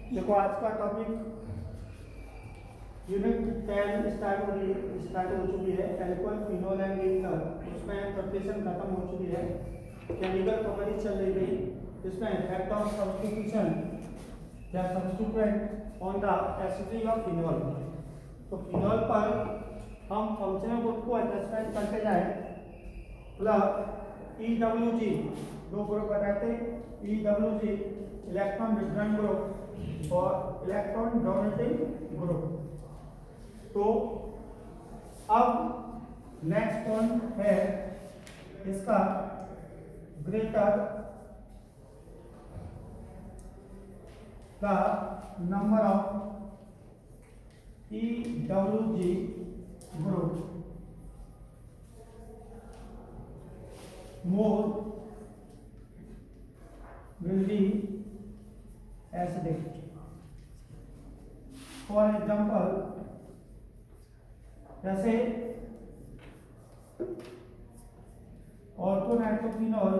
देखो आज का टॉपिक यूनिट 10 स्टार्ट हो चुकी है। एल्कोहल, फिनोल एंड ईथर, उसमें प्रिपरेशन खत्म हो चुकी है। केमिकल प्रॉपर्टी चल रही थी। इसमें इफेक्ट ऑफ सब्स्टिट्यूशन या substituent on the acidity of phenol. तो फिनोल पर हम फंक्शनल ग्रुप को एडजस्टमेंट करते जाए। मतलब EWG दो ग्रुप बताते हैं, EWG इलेक्ट्रॉन विड्रॉइंग ग्रुप और इलेक्ट्रॉन डोनेटिंग ग्रुप। तो अब नेक्स्ट पॉइंट है इसका greater the number of EWG group more will be acidic. For example, जैसे ऑर्थोनाइट्रोफिनॉल,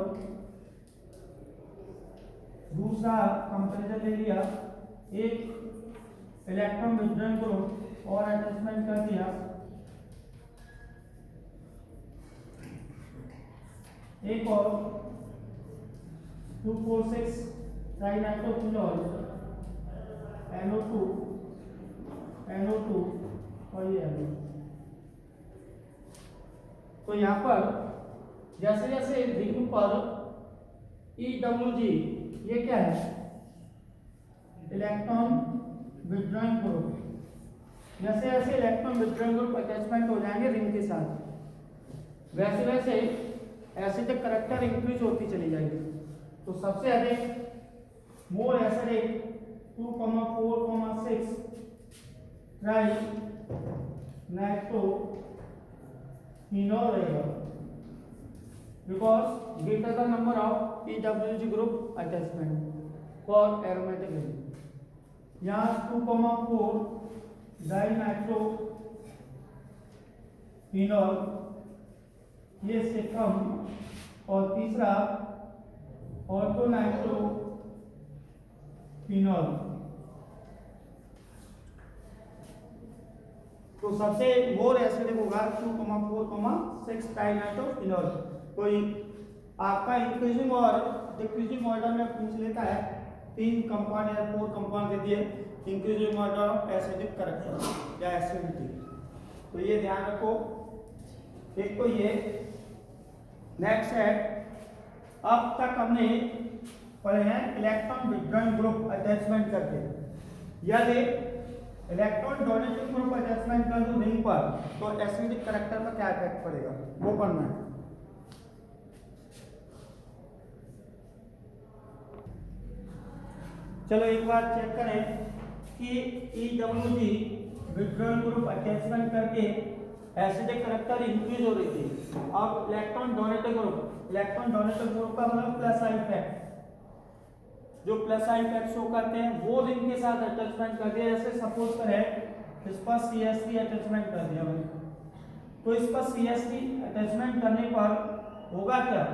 दूसरा कंपैरिजन ले लिया, एक इलेक्ट्रॉन विड्रॉइंग ग्रुप और अटैचमेंट कर दिया, एक और 2,4,6 ट्राइनाइट्रोफिनॉल NO2 और ये NO2। तो यहाँ पर जैसे जैसे रिंग पर EWG ये क्या है, इलेक्ट्रॉन विड्रॉइंग ग्रुप, जैसे जैसे इलेक्ट्रॉन विड्रॉइंग ग्रुप अटैचमेंट हो जाएंगे रिंग के साथ, वैसे वैसे एसिडिक करेक्टर इंक्रीज होती चली जाएगी। तो सबसे अधिक मोर एसिडिक 2,4,6 ट्राई नाइट्रोफिनॉल रहेगा, because greater the number of EWG group attachment for aromatic ring. यहाँ 2,4 डाई नाइट्रोफिनॉल ये से कम, और तीसरा ऑर्थोनाइट्रोफिनॉल। तो सबसे मोर एसिडिक होगा 2,4,6 ट्राइनाइट्रोफिनॉल। तो आपका इंक्रीजिंग और डिक्रीजिंग ऑर्डर में पूछ लेता है, 3 कंपाउंड या 4 कंपाउंड दे दिए increasing order of acidic character या एसिडिटी। तो ये ध्यान रखो। एक तो ये नेक्स्ट है, अब तक हमने पढ़े हैं इलेक्ट्रॉन विड्रॉइंग ग्रुप अटैचमेंट करके। यदि इलेक्ट्रॉन डोनेटिंग ग्रुप अटैचमेंट कर दूं रिंग पर तो एसिडिक करेक्टर पर क्या इफेक्ट पड़ेगा वो पढ़ना है। चलो एक बार चेक करें कि EWG विड्रॉइंग ग्रुप अटैचमेंट करके एसिडिक करेक्टर इंक्रीज हो रही थी। अब इलेक्ट्रॉन डोनेटिंग ग्रुप का मतलब प्लस आई इफेक्ट, जो प्लस आई इफेक्ट शो करते हैं वो रिंग के साथ अटैचमेंट कर दिया। जैसे सपोज करें इस पर CH3 अटैचमेंट कर दिया मैंने, तो इस पर CH3 अटैचमेंट करने पर होगा क्या,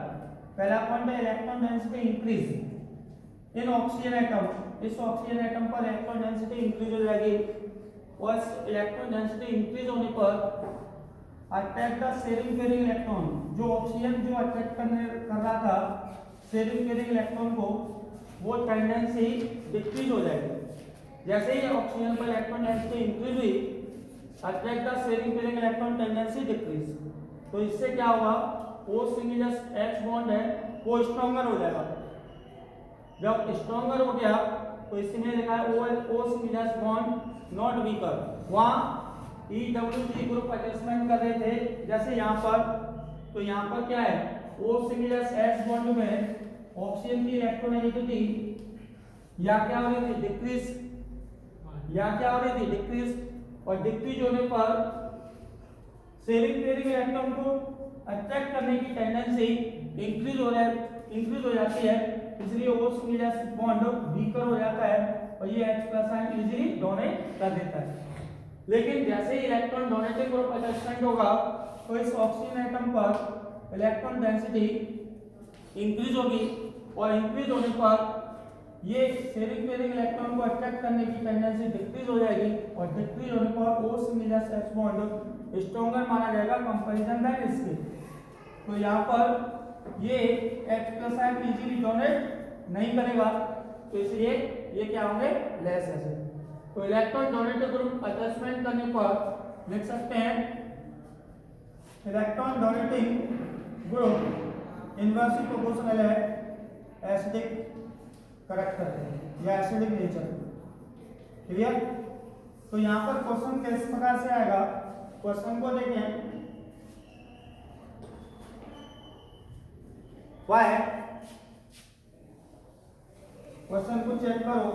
पहला पॉइंट है electron density increase in oxygen atom. इस ऑक्सीजन एटम पर इलेक्ट्रॉन डेंसिटी इंक्रीज हो जाएगी, और इस इलेक्ट्रॉन डेंसिटी इंक्रीज होने पर attract the sharing pairing electron, जो ऑक्सीजन जो अट्रैक्ट कर रहा था शेयरिंग पेयरिंग इलेक्ट्रॉन को, वो टेंडेंसी डिक्रीज हो जाएगी। जैसे ही ऑक्सीजन पर इलेक्ट्रॉन डेंसिटी इंक्रीज हुई, attract the sharing pairing electron tendency decrease. तो इससे क्या होगा, O सिंगल H बॉन्ड है वो स्ट्रॉन्गर हो जाएगा। जब स्ट्रॉन्गर हो गया तो इसमें लिखा है O single bond not weaker. वहां EWG ग्रुप अटैचमेंट कर रहे थे जैसे यहाँ पर, तो यहाँ पर क्या है, O सिंगल H बॉन्ड में ऑक्सीजन की इलेक्ट्रोनेगेटिविटी या क्या हो रही थी, डिक्रीज, और डिक्रीज होने पर शेयरिंग पेयरिंग इलेक्ट्रॉन को अट्रैक्ट करने की टेंडेंसी इंक्रीज हो जाती है, इसलिए O सिंगल बॉन्ड वीकर हो जाता है और ये H+ आयन इजीली डोनेट कर देता है। लेकिन जैसे ही इलेक्ट्रॉन डोनेटिंग ग्रुप अटैचमेंट होगा तो इस ऑक्सीजन एटम पर इलेक्ट्रॉन डेंसिटी इंक्रीज होगी, और इंक्रीज होने पर ये शेयरिंग पेयरिंग इलेक्ट्रॉन को अट्रैक्ट करने की टेंडेंसी डिक्रीज हो जाएगी और डिक्रीज होने पर O single H bond stronger माना जाएगा कंपैरिजन दैट इसके। तो यहाँ पर ये H+ आयन इजीली डोनेट नहीं करेगा, तो इसलिए ये क्या होंगे, लेस एसिड। तो इलेक्ट्रॉन डोनेटेड ग्रुप अटैचमेंट करने पर लिख सकते हैं electron donating group inversely proportional है एसिडिक करैक्टर या एसिडिक नेचर। क्लियर? तो यहाँ पर क्वेश्चन किस प्रकार से आएगा, क्वेश्चन को देखें। वाई, क्वेश्चन को चेक करो।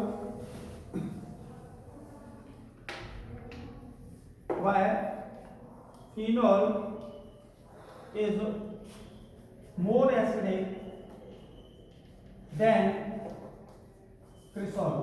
Why phenol is more acidic than cresol?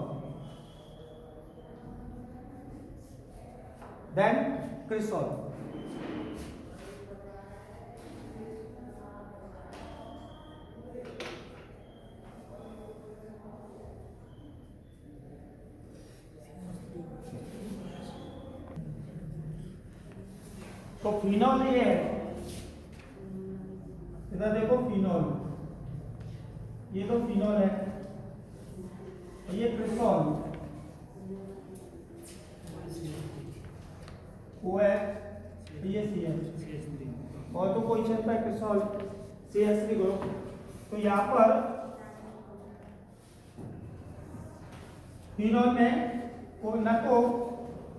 तो फिनॉल ये है, इधर देखो फिनॉल, ये तो फिनॉल है, ये क्रिसॉल वो है, ये CH और तो कोई चलता है क्रिसॉल CH3 ग्रुप। तो यहाँ पर फिनॉल में को न तो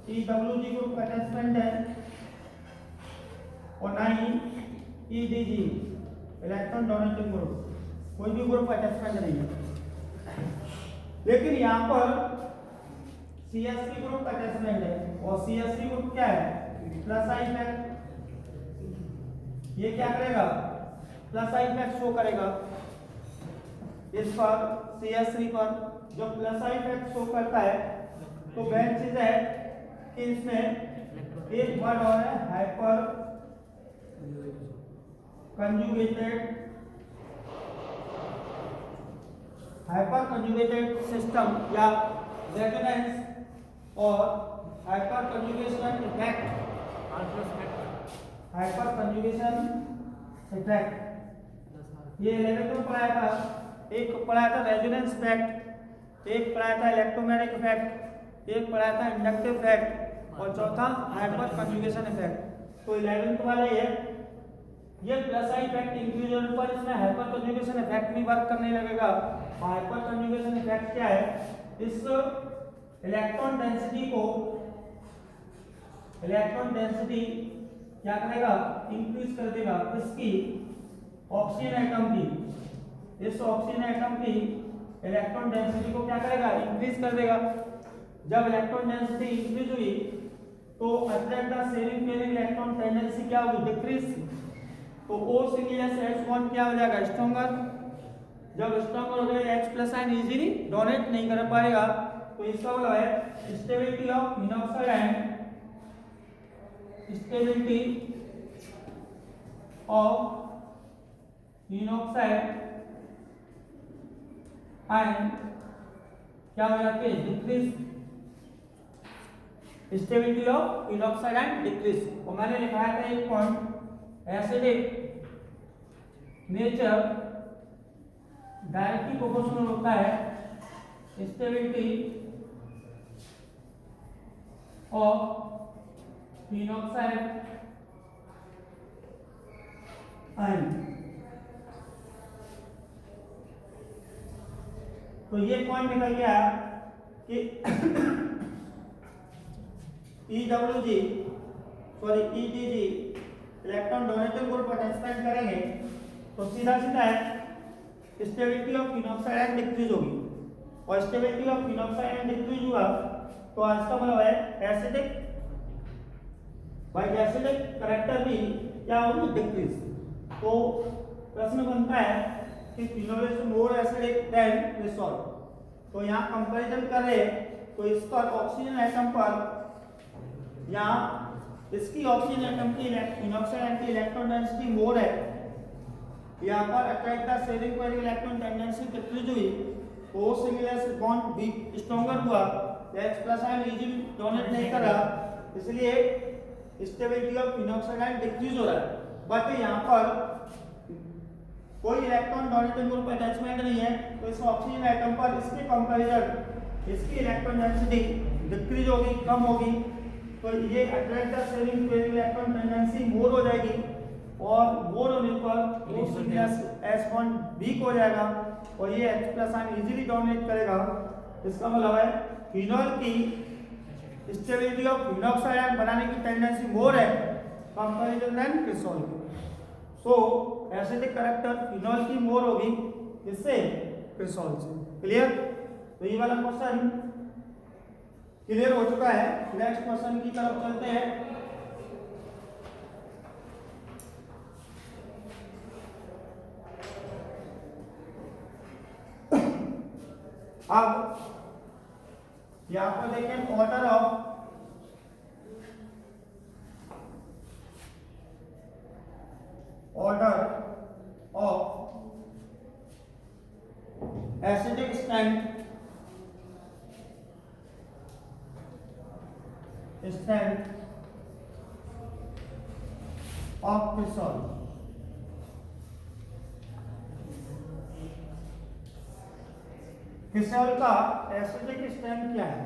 EWG ग्रुप अटैचमेंट है और ना ही EDG इलेक्ट्रॉन डोनेटिंग ग्रुप, कोई भी ग्रुप अटैचमेंट नहीं है। लेकिन यहाँ पर CH3 ग्रुप अटैचमेंट है और CH3 ग्रुप क्या है, प्लस आई इफेक्ट। ये क्या करेगा, प्लस आई इफेक्ट शो करेगा इस पर CH3 पर। जब प्लस आई इफेक्ट शो करता है तो वह चीज है कि इसमें एक वर्ड और है हाइपर कंजुगेटेड सिस्टम या रेजोनेंस और हाइपर कंजुगेशन इफेक्ट। ये 11th में पढ़ाया था, एक पढ़ाया था रेजोनेंस इफेक्ट, एक पढ़ाया था इलेक्ट्रोमैग्नेटिक इफेक्ट, एक पढ़ाया था इंडक्टिव इफेक्ट और चौथा हाइपर कंजुगेशन इफेक्ट। तो 11th वाला ये प्लस आई इफेक्ट इंक्रीज होने पर इसमें हाइपर कंजुगेशन इफेक्ट भी वर्क करने लगेगा। हाइपर कंजुगेशन इफेक्ट क्या है, इस इलेक्ट्रॉन डेंसिटी क्या करेगा, इंक्रीज कर देगा इसकी ऑक्सीजन एटम की, इस ऑक्सीजन एटम की इलेक्ट्रॉन डेंसिटी को क्या करेगा, इंक्रीज कर देगा। जब इलेक्ट्रॉन डेंसिटी इंक्रीज हुई तो attract the sharing pairing electron tendency क्या होगी, डिक्रीज। तो O सिंगल एच बॉन्ड क्या हो जाएगा, स्ट्रॉन्गर। जब स्ट्रॉन्गर हो जाएगा H+ आयन इजीली डोनेट नहीं कर पाएगा। तो इसका मतलब है stability of phenoxide ion, stability of phenoxide ion क्या हो जाती है, decrease. Stability of phenoxide ion decrease. और मैंने लिखाया था एक point, acidic nature directly proportional होता है स्टेबिलिटी ऑफ फिनॉक्साइड आयन। तो ये पॉइंट निकल गया कि EDG electron donating group attachment करेंगे तो सीधा सीधा है stability of phenoxide ion decrease होगी, और stability of phenoxide ion decrease हुआ तो आज का मतलब है एसिडिक, भाई एसिडिक करैक्टर भी क्या होगी, डिक्रीज। तो प्रश्न बनता है कि phenol is more acidic than cresol. तो यहाँ कंपैरिजन कर रहे तो इस पर ऑक्सीजन एटम पर यहाँ इसकी ऑक्सीजन एटम की फिनॉक्साइड आयन की इलेक्ट्रॉन डेंसिटी मोर है, यहाँ पर attract the sharing pairing electron tendency decrease हुई तो O सिंगल एस बॉन्ड भी स्ट्रॉन्गर हुआ, H plus ion easily donate नहीं कर रहा, इसलिए stability of phenoxide ion decrease हो रहा है। बट यहाँ पर कोई इलेक्ट्रॉन डोनेटिंग ग्रुप अटैचमेंट नहीं है, तो इस ऑक्सीजन एटम पर इसके कंपैरिजन इसकी इलेक्ट्रॉन डेंसिटी डिक्रीज होगी, कम होगी, तो ये attract the sharing pairing electron tendency more हो जाएगी, और मोर होने पर O single S bond weak हो जाएगा और ये H plus ion easily dominate करेगा। इसका मतलब है फिनॉल की स्टेबिलिटी ऑफ फिनॉक्साइड आयन बनाने की टेंडेंसी मोर है कंपैरिजन देन क्रिसॉल की। सो एसिडिक कैरेक्टर फिनॉल की मोर होगी इससे क्रिसॉल से। क्लियर? तो ये वाला क्वेश्चन क्लियर हो चुका है। नेक्स्ट क्वेश्चन की तरफ चलते हैं। अब यहां पर देखें order of acidic strength of cresol. Cresol का एसिडिक स्ट्रेंथ क्या है?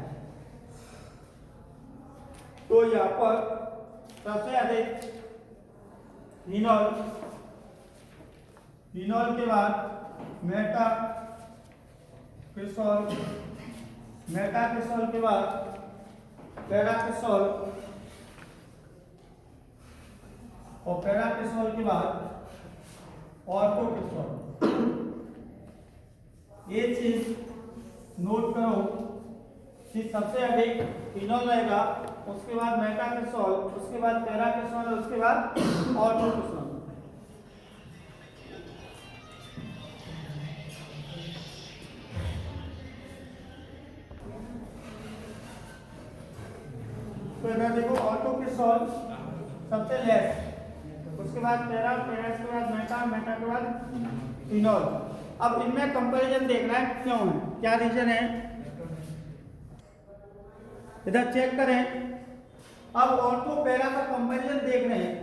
तो यहां पर सबसे अधिक फिनॉल के बाद मेटा क्रिसॉल के बाद पैरा क्रिसॉल और पैरा क्रिसॉल के बाद ऑर्थो क्रिसॉल। ये चीज नोट करो कि सबसे अधिक फिनॉल रहेगा, उसके बाद मेटा क्रिसॉल, उसके बाद पैरा क्रिसॉल और उसके बाद ऑर्थो क्रिसॉल। तो इधर देखो ऑर्थो क्रिसॉल सबसे लेस, उसके बाद पैरा के बाद मेटा के बाद फिनॉल। अब इनमें कंपैरिजन देखना है क्यों है, क्या रीजन है, इधर चेक करें। अब ऑर्थो पैरा का कंपैरिजन देख रहे हैं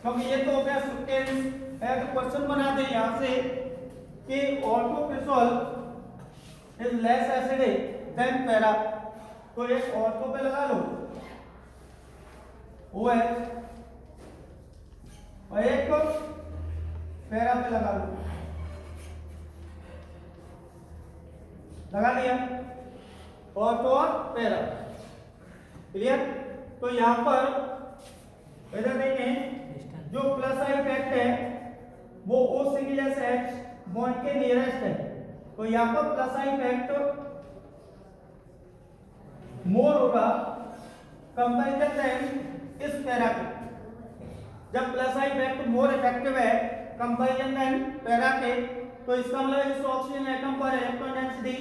क्योंकि ये तो हो गया सिक्वेंस है, तो क्वेश्चन बनाते हैं यहां से कि ortho cresol is less acidic than para, तो एक ऑर्थो पे लगा लो वो है और एक पैरा पे लगा लो, लगा लिया ऑर्थो और पैरा। क्लियर? तो यहां पर इधर देखें जो प्लस आई इफेक्ट है वो O single S H bond के नियरेस्ट है, तो यहां पर प्लस आई इफेक्ट मोर होगा कंपैरिजन देन इस पैरा के। जब plus I effect more effective है कंपैरिजन देन पैरा के, तो इसका मतलब इस ऑक्सीजन एटम पर इलेक्ट्रॉन डेंसिटी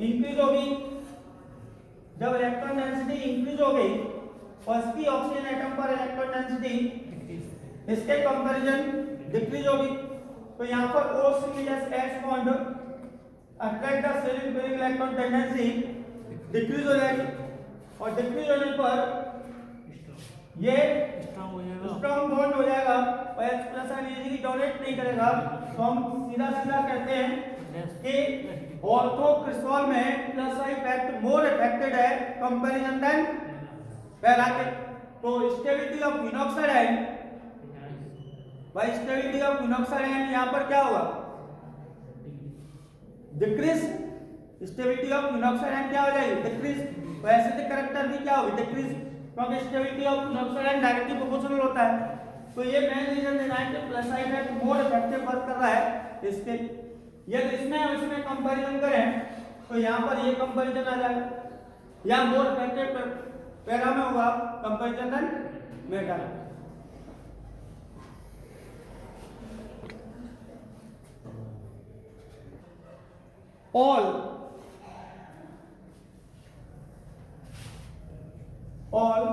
इंक्रीज होगी। जब इलेक्ट्रॉन डेंसिटी इंक्रीज हो गई और इसकी ऑक्सीजन एटम पर इलेक्ट्रॉन डेंसिटी इसके कंपैरिजन डिक्रीज होगी, तो यहां पर O single S H bond attract the sharing pairing electron tendency decrease हो जाएगी और डिक्रीज होने पर ये स्ट्रॉन्ग बॉन्ड हो जाएगा और H plus ion easily donate नहीं करेगा। तो हम सीधा कहते हैं कि ऑर्थो क्रिसॉल में plus I effect more affected है कंपैरिजन देन पैरा के। तो स्टेबिलिटी ऑफ फिनॉक्साइड आयन, भाई स्टेबिलिटी ऑफ फिनॉक्साइड आयन यहां पर क्या होगा? Decrease. Stability of phenoxide ion क्या हो जाएगी? डिक्रीज। तो एसिडिक कैरेक्टर भी क्या होगी? डिक्रीज, क्योंकि stability of phenoxide ion directly proportional होता है। तो ये मेन रीजन देना है कि plus I effect more effective work कर रहा है इसके। यदि इसमें और इसमें कंपैरिजन करें तो यहां पर ये कंपैरिजन आ जाएगा, या मोर इफेक्टिव पैरा में होगा comparison than meta. all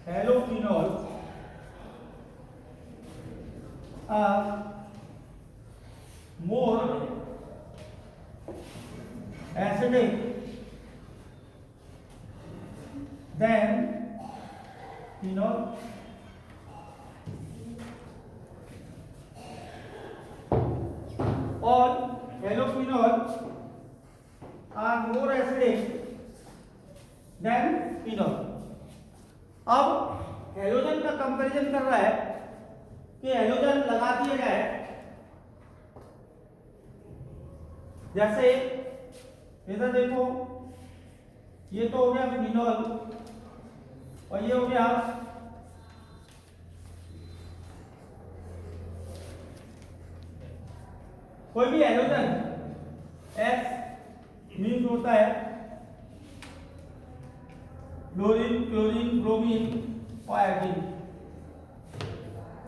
halophenols are more acidic than phenol और halophenol are more acidic than phenol. अब हेलोजन का कंपैरिजन कर रहा है कि हेलोजन लगा दिया जाए, जैसे इधर देखो ये तो हो गया फिनॉल और ये हो गया कोई भी हेलोजन एस मीन्स होता है क्लोरीन, क्लोरीन, ब्रोमीन और आयोडीन,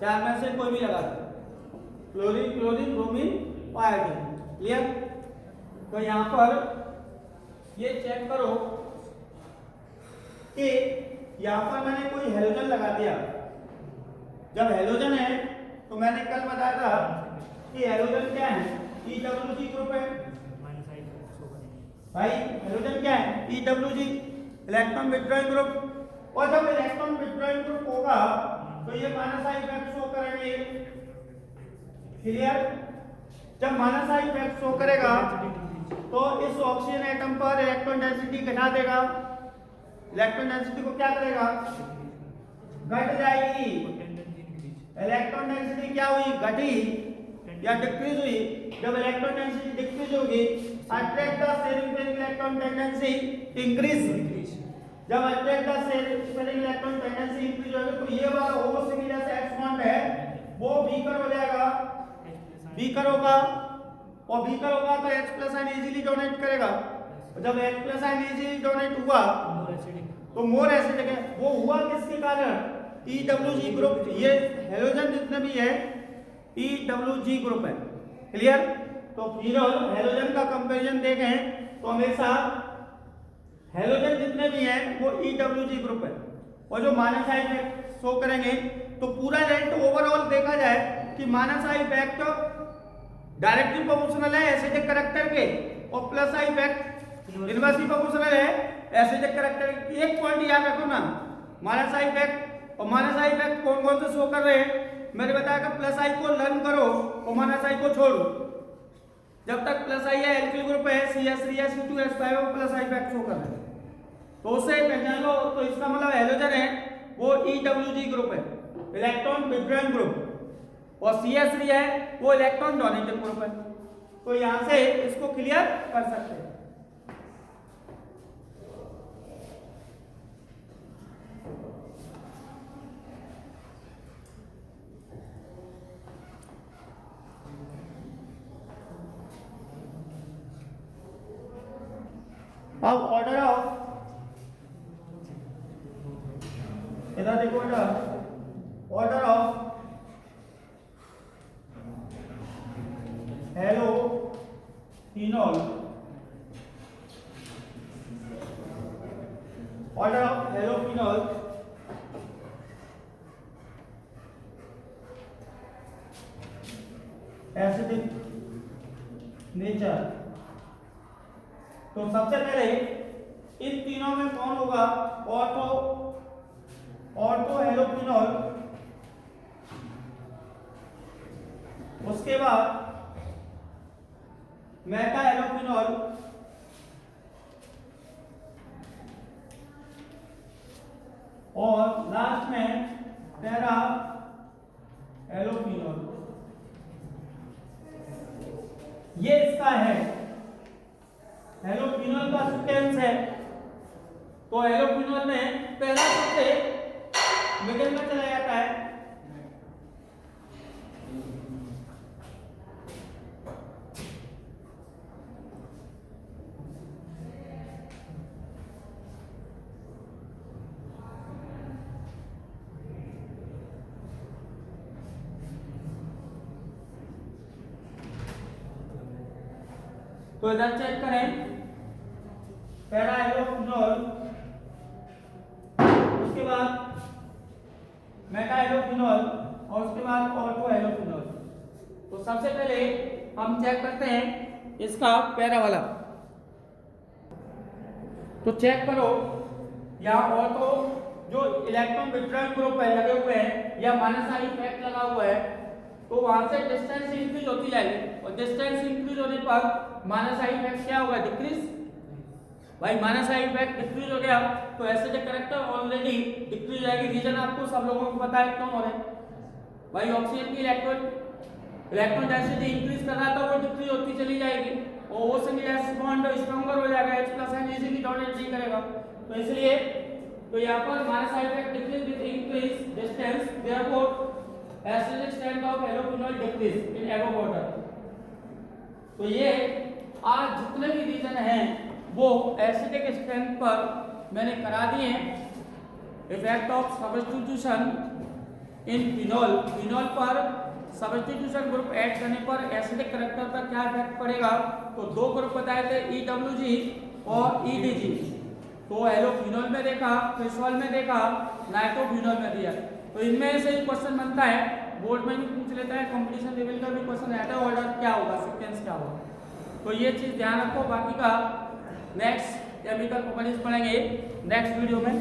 चार में से कोई भी लगा दो, क्लोरीन, क्लोरीन, ब्रोमीन और आयोडीन। क्लियर? तो यहां पर ये चेक करो कि यहां पर मैंने कोई हेलोजन लगा दिया। जब हेलोजन है तो मैंने कल बताया था कि हेलोजन क्या है, EWG ग्रुप है भाई। हेलोजन क्या है? EWG, electron withdrawing group. और जब इलेक्ट्रॉन विथड्रॉइंग ग्रुप होगा तो ये माइनस आई इफेक्ट शो करेंगे। क्लियर? जब माइनस आई इफेक्ट शो करेगा तो इस ऑक्सीजन एटम पर इलेक्ट्रॉन डेंसिटी घटा देगा। इलेक्ट्रॉन डेंसिटी को क्या करेगा? घट जाएगी। इलेक्ट्रॉन डेंसिटी क्या हुई? घटी या डिक्रीज हुई। जब इलेक्ट्रॉन डेंसिटी डिक्रीज होगी, attract the sharing electron tendency increase. जब attract the sharing electron tendency increase होगी तो ये वाला O से जैसे H बॉन्ड है वो वीकर हो जाएगा, वीकर होगा। और वीकर होगा तो H+ आयन इजीली डोनेट करेगा। और जब H+ आयन इजीली डोनेट हुआ तो मोर एसिडिक है। वो हुआ किसके कारण? EWG group. ये हेलोजन जितने भी है EWG ग्रुप है। क्लियर? तो फिनॉल हेलोजन का कंपैरिजन देखें तो हमेशा हेलोजन जितने भी हैं वो EWG ग्रुप है। और जो माइनस आई इफेक्ट शो करेंगे तो पूरा रेट ओवरऑल देखा जाए कि minus I effect directly proportional है एसिडिक कैरेक्टर के और plus I effect inversely proportional है एसिडिक कैरेक्टर। एक पॉइंट याद रखो ना, माइनस आई इफेक्ट और माइनस आई इफेक्ट कौन कौन से शो कर रहे हैं मैंने बताया कि प्लस आई को लर्न करो और माइनस आई को छोड़ो। जब तक प्लस आई है एल्किल ग्रुप है CH3SO2H5 plus I effect show कर रहे हैं तो उसे पहचान लो। तो इसका मतलब हेलोजन है वो EWG ग्रुप है, इलेक्ट्रॉन विथड्रॉइंग ग्रुप। और CH3 है वो इलेक्ट्रॉन डोनेटिंग ग्रुप है। तो यहां से इसको क्लियर कर सकते हैं। अब ऑर्डर ऑफ, इधर देखो बेटा, order of halophenol, order of halophenol acidic nature. तो सबसे पहले इन तीनों में कौन होगा? ऑर्थो हेलोफिनॉल, उसके बाद मेटा हेलोफिनॉल, और लास्ट में पैरा हेलोफिनॉल। ये इसका है हेलोफिनॉल का सीक्वेंस है। तो हेलोफिनॉल में पहला सबसे मिडिल में चला जाता है। तो इधर चेक करें, पैरा हेलोफिनॉल, उसके बाद मेटा हेलोफिनॉल और उसके बाद ऑर्थो हेलोफिनॉल। तो सबसे पहले हम चेक करते हैं इसका पैरा वाला। तो चेक करो या और तो जो इलेक्ट्रॉन विड्रॉल ग्रुप है लगे हुए हैं या माइनस आई इफेक्ट लगा हुआ है, तो वहां से डिस्टेंस इंक्रीज होती जाएगी और डिस्टेंस इंक्रीज होने पर माइनस आई इफेक्ट क्या होगा, डिक्रीज। भाई माइनस आई इफेक्ट डिक्रीज हो गया तो ऐसे जो करेक्टर ऑलरेडी डिक्रीज हो जाएगी। रीजन आपको सब लोगों को पता है क्यों हो रहा है भाई, ऑक्सीजन की इलेक्ट्रॉन डेंसिटी इंक्रीज कर रहा था वो डिक्रीज होती चली जाएगी और वो सिंगल बॉन्ड स्ट्रॉन्गर हो जाएगा, H+ इजीली डोनेट नहीं करेगा। तो इसलिए तो यहाँ पर minus I effect decrease with increase distance, therefore acidic strength of haloquinol decrease in एवो वाटर। तो ये आज जितने भी रीजन हैं वो एसिडिक स्ट्रेंथ पर मैंने करा दिए हैं। Effect of substitution in phenol, phenol पर सब्स्टिट्यूशन ग्रुप ऐड करने पर एसिडिक करैक्टर पर क्या इफेक्ट पड़ेगा, तो दो ग्रुप बताए थे EWG और EDG। तो हेलोक्विनोल में देखा, क्रिसोल में देखा, नाइट्रोफिनोल में दिया। तो इनमें से ही क्वेश्चन बनता है, बोर्ड में भी पूछ लेता है, कंपटीशन लेवल का भी क्वेश्चन आता है, ऑर्डर क्या होगा, सीक्वेंस क्या होगा। तो ये चीज ध्यान रखो। बाकी का नेक्स्ट केमिकल प्रॉपर्टीज पढ़ेंगे नेक्स्ट वीडियो में।